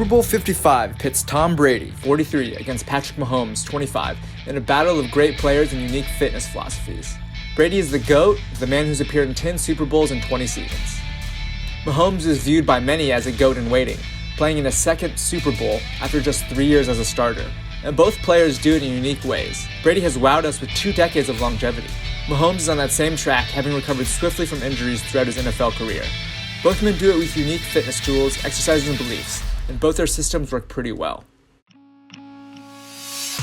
Super Bowl 55 pits Tom Brady, 43, against Patrick Mahomes, 25, in a battle of great players and unique fitness philosophies. Brady is the GOAT, the man who's appeared in 10 Super Bowls and 20 seasons. Mahomes is viewed by many as a GOAT in waiting, playing in a second Super Bowl after just 3 years as a starter. And both players do it in unique ways. Brady has wowed us with 2 decades of longevity. Mahomes is on that same track, having recovered swiftly from injuries throughout his NFL career. Both men do it with unique fitness tools, exercises, and beliefs, and both their systems work pretty well.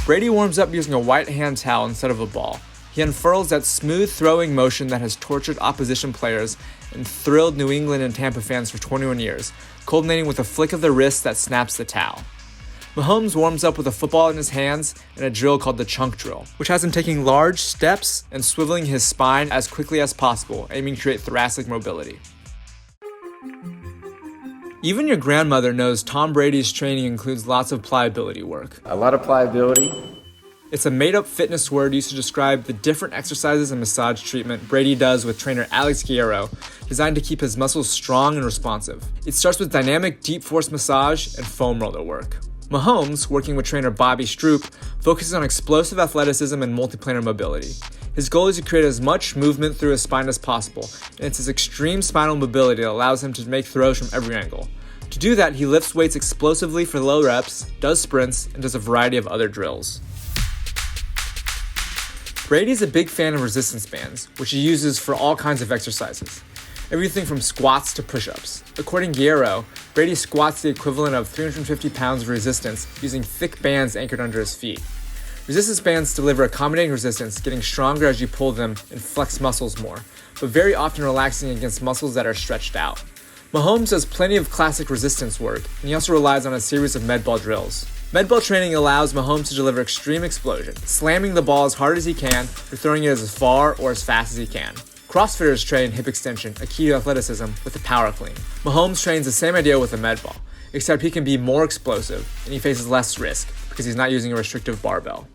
Brady warms up using a white hand towel instead of a ball. He unfurls that smooth throwing motion that has tortured opposition players and thrilled New England and Tampa fans for 21 years, culminating with a flick of the wrist that snaps the towel. Mahomes warms up with a football in his hands and a drill called the chunk drill, which has him taking large steps and swiveling his spine as quickly as possible, aiming to create thoracic mobility. Even your grandmother knows Tom Brady's training includes lots of pliability work. A lot of pliability. It's a made-up fitness word used to describe the different exercises and massage treatment Brady does with trainer Alex Guerrero, designed to keep his muscles strong and responsive. It starts with dynamic deep force massage and foam roller work. Mahomes, working with trainer Bobby Stroop, focuses on explosive athleticism and multiplanar mobility. His goal is to create as much movement through his spine as possible, and it's his extreme spinal mobility that allows him to make throws from every angle. To do that, he lifts weights explosively for low reps, does sprints, and does a variety of other drills. Brady is a big fan of resistance bands, which he uses for all kinds of exercises. Everything from squats to push-ups. According to Guerrero, Brady squats the equivalent of 350 pounds of resistance using thick bands anchored under his feet. Resistance bands deliver accommodating resistance, getting stronger as you pull them and flex muscles more, but very often relaxing against muscles that are stretched out. Mahomes does plenty of classic resistance work, and he also relies on a series of med ball drills. Med ball training allows Mahomes to deliver extreme explosion, slamming the ball as hard as he can or throwing it as far or as fast as he can. CrossFitters train hip extension, a key to athleticism, with a power clean. Mahomes trains the same idea with a med ball, except he can be more explosive and he faces less risk because he's not using a restrictive barbell.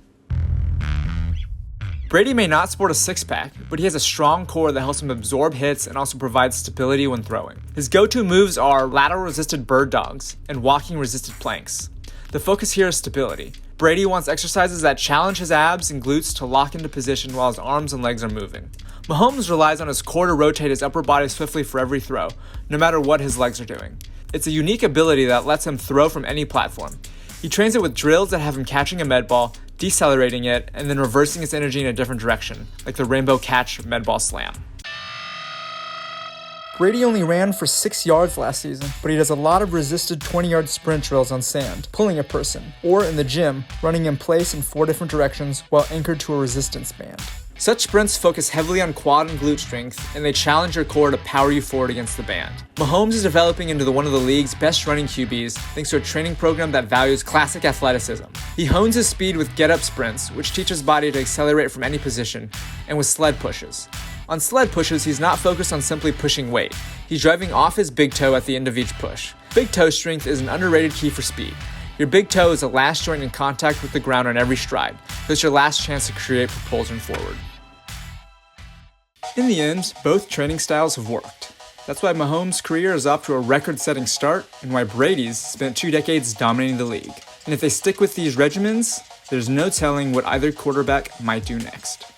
Brady may not sport a six-pack, but he has a strong core that helps him absorb hits and also provides stability when throwing. His go-to moves are lateral resisted bird dogs and walking resisted planks. The focus here is stability. Brady wants exercises that challenge his abs and glutes to lock into position while his arms and legs are moving. Mahomes relies on his core to rotate his upper body swiftly for every throw, no matter what his legs are doing. It's a unique ability that lets him throw from any platform. He trains it with drills that have him catching a med ball, decelerating it, and then reversing its energy in a different direction, like the rainbow catch med ball slam. Brady only ran for 6 yards last season, but he does a lot of resisted 20-yard sprint drills on sand, pulling a person, or in the gym, running in place in 4 different directions while anchored to a resistance band. Such sprints focus heavily on quad and glute strength, and they challenge your core to power you forward against the band. Mahomes is developing into one of the league's best running QBs thanks to a training program that values classic athleticism. He hones his speed with get-up sprints, which teach his body to accelerate from any position, and with sled pushes. On sled pushes, he's not focused on simply pushing weight. He's driving off his big toe at the end of each push. Big toe strength is an underrated key for speed. Your big toe is the last joint in contact with the ground on every stride, so it's your last chance to create propulsion forward. In the end, both training styles have worked. That's why Mahomes' career is off to a record-setting start, and why Brady's spent 2 decades dominating the league. And if they stick with these regimens, there's no telling what either quarterback might do next.